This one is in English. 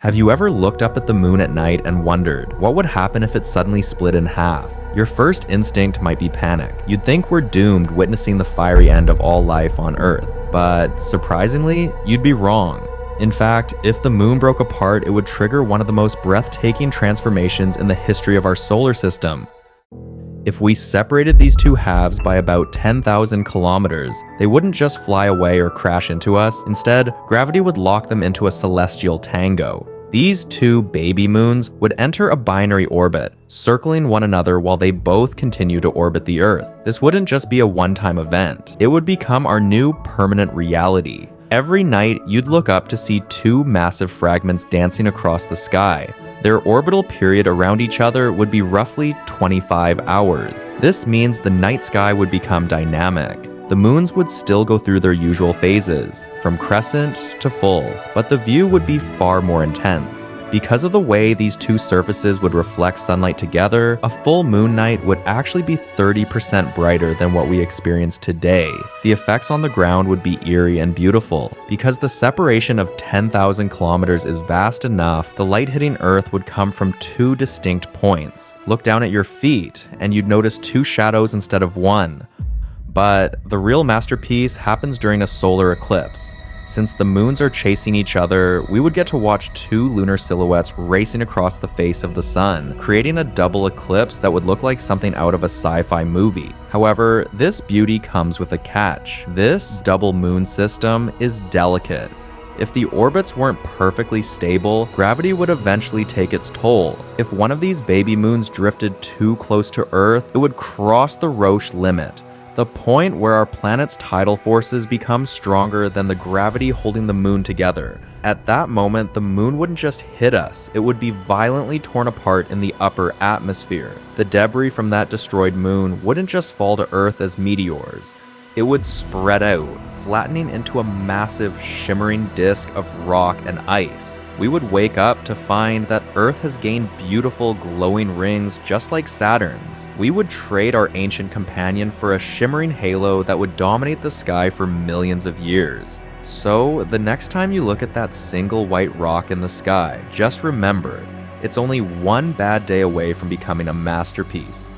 Have you ever looked up at the moon at night and wondered what would happen if it suddenly split in half? Your first instinct might be panic. You'd think we're doomed witnessing the fiery end of all life on Earth. But surprisingly, you'd be wrong. In fact, if the moon broke apart, it would trigger one of the most breathtaking transformations in the history of our solar system. If we separated these two halves by about 10,000 kilometers, they wouldn't just fly away or crash into us. Instead, gravity would lock them into a celestial tango. These two baby moons would enter a binary orbit, circling one another while they both continue to orbit the Earth. This wouldn't just be a one-time event. It would become our new permanent reality. Every night, you'd look up to see two massive fragments dancing across the sky. Their orbital period around each other would be roughly 25 hours. This means the night sky would become dynamic. The moons would still go through their usual phases, from crescent to full, but the view would be far more intense. Because of the way these two surfaces would reflect sunlight together, a full moon night would actually be 30% brighter than what we experience today. The effects on the ground would be eerie and beautiful. Because the separation of 10,000 kilometers is vast enough, the light hitting Earth would come from two distinct points. Look down at your feet, and you'd notice two shadows instead of one. But the real masterpiece happens during a solar eclipse. Since the moons are chasing each other, we would get to watch two lunar silhouettes racing across the face of the sun, creating a double eclipse that would look like something out of a sci-fi movie. However, this beauty comes with a catch. This double moon system is delicate. If the orbits weren't perfectly stable, gravity would eventually take its toll. If one of these baby moons drifted too close to Earth, it would cross the Roche limit, the point where our planet's tidal forces become stronger than the gravity holding the moon together. At that moment, the moon wouldn't just hit us, it would be violently torn apart in the upper atmosphere. The debris from that destroyed moon wouldn't just fall to Earth as meteors. It would spread out, flattening into a massive shimmering disk of rock and ice. We would wake up to find that Earth has gained beautiful glowing rings just like Saturn's. We would trade our ancient companion for a shimmering halo that would dominate the sky for millions of years. So, the next time you look at that single white rock in the sky, just remember, it's only one bad day away from becoming a masterpiece.